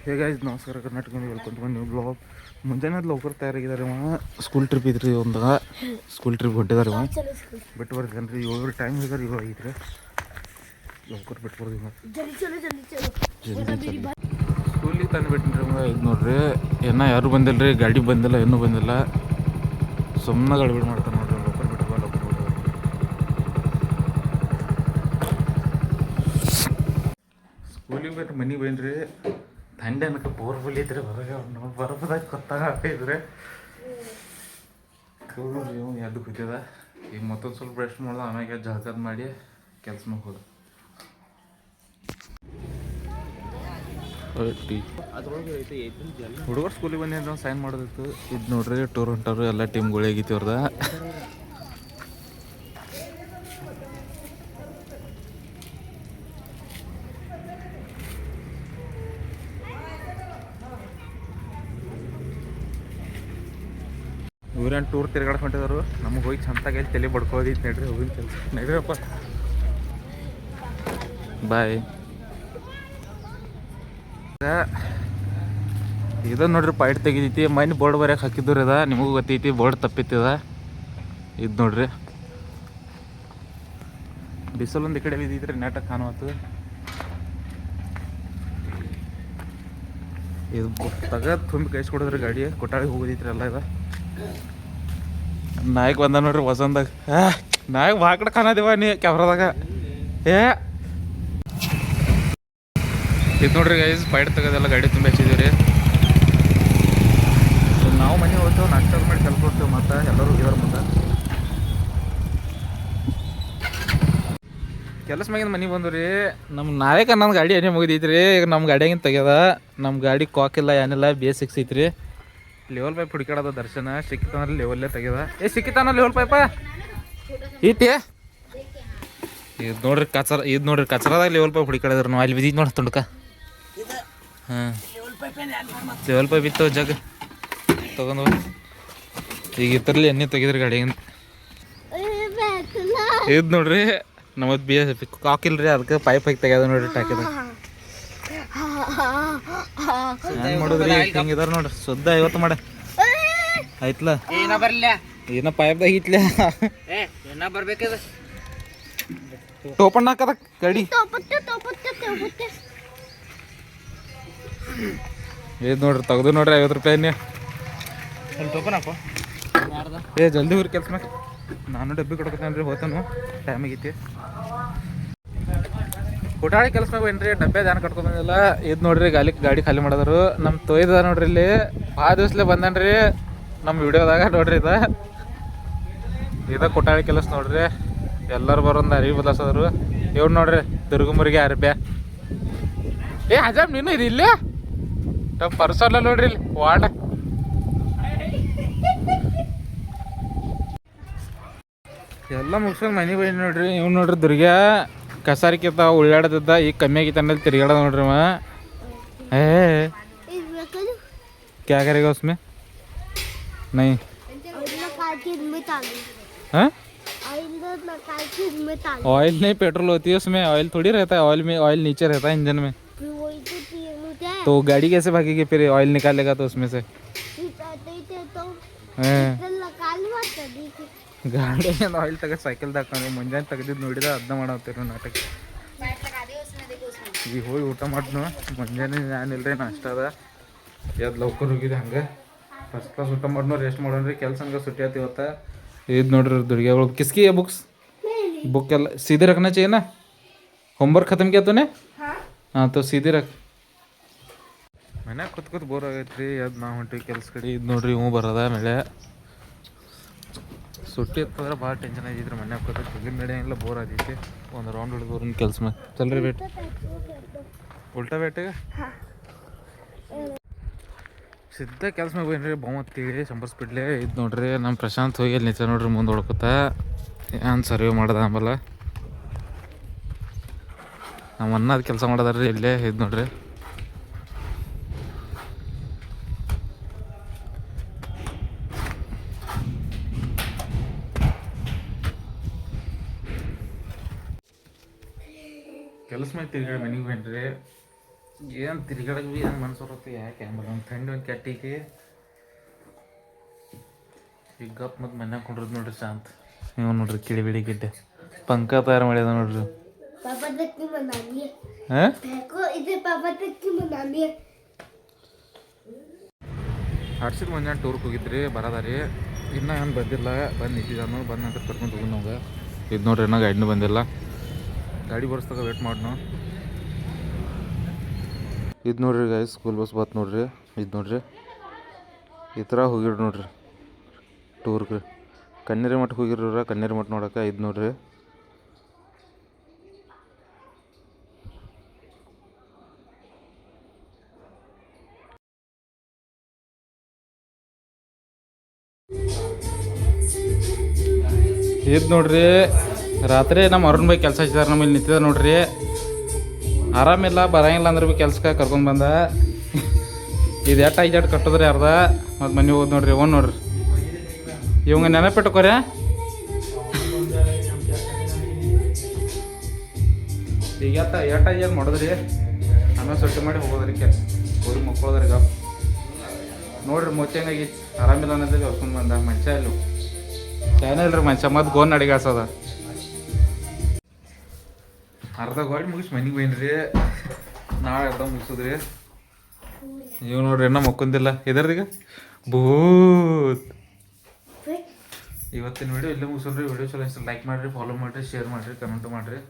ಹೇಗಾಯ್ತು ನಮಸ್ಕಾರ Karnataka welcome to new blog. ಮುಂಜಾನೆ ಲೌಕರ್ ತಯಾರಾಗಿದ್ದಾರೆ ಇವ. ಸ್ಕೂಲ್ ಟ್ರಿಪ್ ಇದ್ರಿ ಒಂದಾಗ ಸ್ಕೂಲ್ ಟ್ರಿಪ್ ಹೊಂಟಿದಾರೆ ಇವ. ಬಿಟ್ಟು ಬರ್ತೀನಿ ರೀ 7 ಟೈಮ್ ಇದಾರೆ ಇವಾಗ ಐತ್ರಿ. ಲೌಕರ್ ಬಿಟ್ಟು ಬರ್ತೀವಿ ಸ್ಕೂಲಿಗೆ ತಂದು ಬಿಟ್ಟಿನಿ ರೀ. ಇದು ನೋಡ್ರಿ ಇನ್ನೂ ಯಾರು ಬಂದಿಲ್ಲ ರೀ, ಗಾಡಿ ಬಂದಿಲ್ಲ, ಇನ್ನೂ ಬಂದಿಲ್ಲ. ಸುಮ್ಮನೆ ಗಡ್ಬಿಡಿ ಮಾಡ್ತಾರೆ ನೋಡ್ರಿ. ಲೌಕರ್ ಬಿಟ್ಟು ಲೌಕರ್ ಬಿಟ್ಟು ಸ್ಕೂಲಿಗೆ ಬಿಟ್ಟು ಮನೆಗೆ ಬಂದ್ರಿ. ಥಂಡಿ ಅನ್ನಕ್ಕೆ ಪವರ್ಫುಲ್ ಐತ್ರಿ ಹೊರಗೆ. ನಾವು ಬರಬದಾಗ ಗೊತ್ತಾಗಿದ್ರೆ ಎದ್ದು ಕೂತಿದ. ಈಗ ಮತ್ತೊಂದು ಸ್ವಲ್ಪ ಬ್ರಷ್ ಮಾಡ್ದೆ, ಆಮ್ಯಾಗೆ ಜಳಕದ ಮಾಡಿ ಕೆಲಸ ಹೋದ. ಹುಡುಗರು ಸ್ಕೂಲಿಗೆ ಬಂದಿದ್ದು ಸೈನ್ ಮಾಡೋದಿತ್ತು. ಇದು ನೋಡ್ರಿ ಟೂರ್ ಹೊಂಟವ್ರು ಎಲ್ಲ ಟೀಮ್ಗಳು ಹೇಗಿತ್ತು ಅವ್ರದ. ಇವ್ರೇನು ಟೂರ್ ತಿರ್ಗಾಡಕ್ ಹೊಂಟಿದ್ರು. ನಮಗೆ ಹೋಗಿ ಚಂದಾಗಿ ಎಲ್ಲಿ ತಲೆ ಬಡ್ಕೋದಿತ್ತು ನಡ್ರಿ. ಹೋಗಿನ ಕೆಲಸ ನಡ್ರಿಯಪ್ಪ. ಬಾಯ್. ಇದು ನೋಡ್ರಿ ಪಾಯಿಂಟ್ ತೆಗಿತೈತಿ. ಮೈನ್ ಬೋರ್ಡ್ ಬರೆಯಕ್ಕೆ ಹಾಕಿದ್ರು ಇದ. ನಿಮಗೂ ಗೊತ್ತೈತಿ ಬೋರ್ಡ್ ತಪ್ಪಿತ್ತದ. ಇದು ನೋಡ್ರಿ ಬಿಸಿಲೊಂದು ಈ ಕಡೆ ಬಿದ್ದೈತ್ರಿ, ನೆಟ್ಟಾಗಿ ಕಾಣುವತ್ತು. ಇದು ತಗದ್ ತುಂಬಿ ಕೈಸ್ಕೊಡಿದ್ರಿ ಗಾಡಿ. ಕೊಟ್ಟಾಳಿಗೆ ಹೋಗೋದೈತ್ರಿ ಎಲ್ಲ ಇದು. ನಾಯಕ್ ಬಂದ ನೋಡ್ರಿ ವಸಂದಾಗ. ನಾಯಕ್ ಬಾಕಡೆ ಕಾಣದೇವ ನೀ ಕ್ಯಾಮ್ರಾದಾಗ. ಇದು ನೋಡ್ರಿ ಗೈಸ್ ಪಾಯಿಂಟ್ ತೆಗೋದೆಲ್ಲ ಗಾಡಿ ತುಂಬ ಹಚ್ಚಿದೀವಿ ರೀ. ನಾವು ಮನೆ ಹೋಗ್ತೇವೆ, ನಾಷ್ಟ ಮಾಡಿ ಕೆಲಸ ಕೊಡ್ತೇವೆ. ಮತ್ತು ಎಲ್ಲರೂ ಹೋಗಿದಾರೆ. ಮತ್ತು ಕೆಲಸ ಮ್ಯಾಗಿಂದ ಮನೆಗೆ ಬಂದು ರೀ. ನಮ್ಮ ನಾಯಕ ನನ್ನ ಗಾಡಿ ಏನೇ ಮುಗಿದೈತ್ರಿ. ಈಗ ನಮ್ಮ ಗಾಡಿಯಾಗಿನ ತೆಗ್ಯದ. ನಮ್ಮ ಗಾಡಿ ಕಾಕಿಲ್ಲ ಏನಿಲ್ಲ, BS6 ಐತ್ರಿ. ಲೆವೆಲ್ ಪೈಪ್ ಹುಡುಕಾಡೋದು ದರ್ಶನ. ಸಿಕ್ಕಿತಾನಲ್ಲಿ ಲೆವೆಲ್ಲೇ ತೆಗ್ಯದ. ಸಿಕ್ಕಿತಾನ ಲೆವೆಲ್ ಪೈಪ ಐತಿ. ಇದು ನೋಡ್ರಿ ಕಚರ. ಇದು ನೋಡ್ರಿ ಕಚರದಾಗ ಲೆವೆಲ್ ಪೈಪ್ ಹುಡುಕಾಡಿದ್ರು ನಾವು. ಅಲ್ಲಿ ಬಿದ್ದಿದ್ದು ನೋಡಿ ತುಂಡ್ಕ. ಹಾಂ ಲೆವೆಲ್ ಪೈಪ್ ಇತ್ತು ಜಗ್ ತೊಗೊಂಡು. ಈಗ ಇತ್ತರಲ್ಲಿ ಎಣ್ಣೆ ತೆಗಿದ್ರಿ ಗಾಡಿಗಿಂದ. ಇದು ನೋಡ್ರಿ ನಮ್ಮದು ಕಾಕಿಲ್ರಿ, ಅದಕ್ಕೆ ಪೈಪ್ ಹಾಕಿ ತೆಗ್ಯದ ನೋಡ್ರಿ ಟಾಕಿದ. ಹೆಂಗೆ ಮಾಡೋದ್ರಿ ಹಿಂಗಿದಾರ ನೋಡ್ರಿ. ಸುದ್ದ 50 ಮಾಡ ಆಯ್ತಲ್ಲ. ಏನ ಪೈಪ್ದಾಗ ಐತ್ಲ ಬರ್ಬೇಕದ. ಟೋಪಣ್ಣ ಹಾಕದ ಗಾಡಿ. ಇದು ನೋಡ್ರಿ ತೆಗ್ದು ನೋಡ್ರಿ 50 ರೂಪಾಯಿ. ಟೋಪನ್ ಹಾಕೋ ಜಲ್ದಿ ಊರಿ ಕೆಲಸ ಮ್ಯಾಗ. ನಾನು ಡಬ್ಬಿ ಕೊಡ್ಕೊತೇನೆ ರೀ. ಹೋತಾನು ಟೈಮ್ ಆಗೈತಿ. ಕೊಟ್ಟಾಳಿ ಕೆಲಸ ಮ್ಯಾಗ ಏನ್ರಿ ಡಬ್ಬೆ ಧ್ಯಾನ ಕಟ್ಕೊಂಬಂದಿಲ್ಲ. ಇದು ನೋಡ್ರಿ ಗಾಡಿ ಖಾಲಿ ಮಾಡಿದ್ರು. ನಮ್ಮ ತೊಯ್ದ ನೋಡ್ರಿ ಇಲ್ಲಿ ಆ ದಿವ್ಸಲೇ ಬಂದನ್ರಿ ನಮ್ಮ ವಿಡಿಯೋದಾಗ ನೋಡ್ರಿ. ಇದ ಕೊಟ್ಟಾಳಿ ಕೆಲಸ ನೋಡ್ರಿ. ಎಲ್ಲರೂ ಬರೋಂದು ಅರಿವಿ ಬದಲಾಸದ್ರು. ಇವ್ರು ನೋಡ್ರಿ ದುರ್ಗಮುರಿಗೆ ಅರ್ಬ್ಯಾ. ಹಜಾಮ್ ನೀನು ಇದು ಇಲ್ಲಿ ನಮ್ಮ ಪರ್ಸಲ್ಲ ನೋಡ್ರಿ ಇಲ್ಲಿ ವಾರ್ಡ್. ಎಲ್ಲ ಮುಗಿಸ್ಕೊಂಡು ಮನೆಗೆ ಹೋಗಿ ನೋಡ್ರಿ. ಇವ್ ನೋಡ್ರಿ ದುರ್ಗ ಕಸಾರಿಕಿತ್ತ ಉಳ್ಳಾಡದಿದ್ದ. ಈಗ ಕಮ್ಮಿ ಆಗಿತ್ತು ಅನ್ನೋದು ತಿರ್ಗಾಡ ನೋಡ್ರಿ ಅವ. क्या करेगा उसमें? नहीं हाँ ऑयल नहीं पेट्रोल होती है उसमें. ऑयल थोड़ी रहता है. ऑयल में ऑयल नीचे रहता है इंजन में. तो गाड़ी कैसे भागेगी फिर? ऑयल निकालेगा तो उसमें से. ಗಾಡಿ ಆಯಿಲ್ ತೆಗೆದು ಸೈಕಲ್ ಹಾಕೊಂಡು ಮುಂಜಾನೆ ತೆಗೆದಿದ್ದು ನೋಡಿದ. ಅದನ್ನ ಮಾಡತ್ತೀರಿ ನಾಟಕ. ಈಗ ಹೋಗಿ ಊಟ ಮಾಡ್ನು. ಮುಂಜಾನೆ ಏನಿಲ್ಲರಿ ನಾಷ್ಟ ಅದ. ಎದ್ದು ಲೌಕರ್ ಹೋಗಿದೆ. ಹಂಗೆ ಫಸ್ಟ್ ಕ್ಲಾಸ್ ಊಟ ಮಾಡ್ನು, ರೆಸ್ಟ್ ಮಾಡೋಣ್ರಿ. ಕೆಲಸ ಹಂಗೆ ಸುಟ್ಟಿ ಆಯ್ತು ಇವತ್ತು. ಇದು ನೋಡ್ರಿ ದುರ್ಗಿಗಳು किसकी है बुक्स? बुक ಎಲ್ಲ सीधे रखना चाहिए ना. होमवर्क खत्म किया तूने? हाँ तो सीधे रख. ಮನ್ಯಾಗ ಕೂತ್ ಬೋರ್ ಆಗೈತ್ರಿ. ಅದು ನಾವು ಹೊಂಟಿವಿ ಕೆಲಸ ಕಡೆ. ಇದು ನೋಡ್ರಿ ಇವು ಬರೋದ ಮೇಲೆ ಸುಟ್ಟಿ ಇತ್ತಂದ್ರೆ ಭಾಳ ಟೆನ್ಷನ್ ಆಗಿದ್ರಿ. ಮನ್ಯಾಗ ಕೂತ ತೆಗಿನ ನಡೆಯಂಗಿಲ್ಲ, ಬೋರ್ ಆಗೈತಿ. ಒಂದು ರೌಂಡ್ ಹೊಡೆದವ್ರ ಕೆಲಸ ಮ್ಯಾಗ ಚಲ್ರಿ ಬೇಟ್ ಉಲ್ಟಾ ಬೇಟಿಗೆ ಸಿದ್ಧ ಕೆಲಸ ಮ್ಯಾಗ ಹೋಗ್ರಿ. ಬಹುಮತ್ತೀವಿ ಸಂಬರ್ಸ್ಬಿಡ್ಲಿ. ಇದು ನೋಡ್ರಿ ನಮ್ಮ ಪ್ರಶಾಂತ್ ಹೋಗಿ ಅಲ್ಲಿ ನಿಂತ ನೋಡ್ರಿ ಮುಂದೆ ಹೊಡ್ಕೊತ. ಏನು ಸರ್ವೆ ಮಾಡ್ದ ಆಂಬಲ್ಲ ನಮ್ಮ ಅನ್ನ ಅದು ಕೆಲಸ ಮಾಡೋದಾರ್ರಿ ಇಲ್ಲೇ. ಇದು ನೋಡ್ರಿ ಕೆಲಸ ಮ್ಯಾಗ ತಿರ್ಗಾಡಿ ಮನೆಗೆ ಬಂದ್ರಿ. ಏನು ತಿರ್ಗಾಡಕ್ಕೆ ಭೀ ಏನು ಮನ್ಸು ಬರುತ್ತೆ ಯಾಕೆ ಹೆಂಗೆ ಒಂದು ಥಂಡಿ ಒಂದು ಕೆಟ್ಟಿಗೆ ಈಗ ಗಪ್ ಮತ್ತು ಮನ್ಯಾಗ ಕೊಂಡ್ರದ್ ನೋಡ್ರಿ ಶಾಂತ್ ನೀವು ನೋಡ್ರಿ ಕಿಡಿಬಿಡಿ ಗಿಡ್ಡೆ ಪಂಕ ತಯಾರು ಮಾಡ್ಯದ ನೋಡ್ರಿ ಹಾಂ ಹರ್ಷಿದ್ ಮುಂಜಾನೆ ಟೂರ್ಗೆ ಹೋಗಿದ್ರಿ ಬರೋದಾರಿ ಇನ್ನೂ ಏನು ಬಂದಿಲ್ಲ ಬಂದು ನಿಂತಿದ್ದಾನು ಬಂದ ನಂತರ ಕರ್ಕೊಂಡು ಹೋಗಿ ನಮ್ಗೆ ಇದು ನೋಡ್ರಿ ಇನ್ನೂ ಗಾಡಿನೂ ಬಂದಿಲ್ಲ ಗಾಡಿ ಬರ್ಸ್ದಾಗ ವೇಟ್ ಮಾಡಿ ನಾವು ಇದು ನೋಡ್ರಿ ಗಾಯ್ಸ್ ಸ್ಕೂಲ್ ಬಸ್ ಬತ್ತು ನೋಡ್ರಿ ಇದು ನೋಡ್ರಿ ಈ ಥರ ಹೋಗಿರಿ ನೋಡ್ರಿ ಟೂರ್ಗೆ ಕನ್ನೇರಿ ಮಠಕ್ಕೆ ಹೋಗಿರೋರ ಕನ್ನೇರಿ ಮಠ ನೋಡೋಕೆ ಇದು ನೋಡ್ರಿ ಇದು ನೋಡ್ರಿ ರಾತ್ರಿ ನಮ್ಮ ಅರುಣ್ ಬೈ ಕೆಲಸ ಹಚ್ಚಿದಾರೆ ನಮ್ಮ ಇಲ್ಲಿ ನಿಂತಿದ್ದಾರೆ ನೋಡ್ರಿ ಆರಾಮಿಲ್ಲ ಬರಂಗಿಲ್ಲ ಅಂದ್ರೆ ಭೀ ಕೆಲ್ಸಕ್ಕೆ ಕರ್ಕೊಂಡು ಬಂದ ಇದು ಎಟ್ಟು ಐಜಾಟ್ ಕಟ್ಟಿದ್ರಿ ಅರ್ಧ ಮತ್ತು ಮನೆ ಹೋದ್ ನೋಡ್ರಿ ಓನ್ ನೋಡ್ರಿ ಇವಂಗ ನೆನಪಿಟ್ಟುಕೋರಿ ಈಗ ಎಟ್ಟು ಐಜಾಟ್ ಮಾಡಿದ್ರಿ ಆಮೇಲೆ ಸೊಟ್ಟಿ ಮಾಡಿ ಹೋಗೋದ್ರಿ ಹೋಗಿ ಮಕ್ಕಳೋದ್ರಿ ಈಗ ನೋಡ್ರಿ ಮುಚ್ಚಂಗಾಗಿ ಆರಾಮಿಲ್ಲ ಅನ್ನೋದ್ರಿಗೆ ಹೊಸ್ಕೊಂಡು ಬಂದ ಮನುಷ್ಯ ಇಲ್ಲ ಏನೇ ಇಲ್ರಿ ಮನುಷ್ಯ ಮತ್ತು ಗೋನ್ ಅಡಿಗಾಸದ ಅರ್ಧ ಗಾಡಿ ಮುಗಿಸಿ ಮನೆಗೆ ಬೈನ್ರಿ ನಾಳೆ ಅರ್ಧ ಮುಗಿಸೋದ್ರಿ ನೀವು ನೋಡ್ರಿ ಇನ್ನೂ ಮಕ್ಕೊಂದಿಲ್ಲ ಇದರ್ದೀಗ ಭೂತ್ ಇವತ್ತಿನ ವಿಡಿಯೋ ಇಲ್ಲೇ ಮುಗಿಸೋದ್ರಿ ವಿಡಿಯೋ ಚಲೋ ಲೈಕ್ ಮಾಡಿರಿ ಫಾಲೋ ಮಾಡಿರಿ ಶೇರ್ ಮಾಡಿರಿ ಕಮೆಂಟ್ ಮಾಡಿರಿ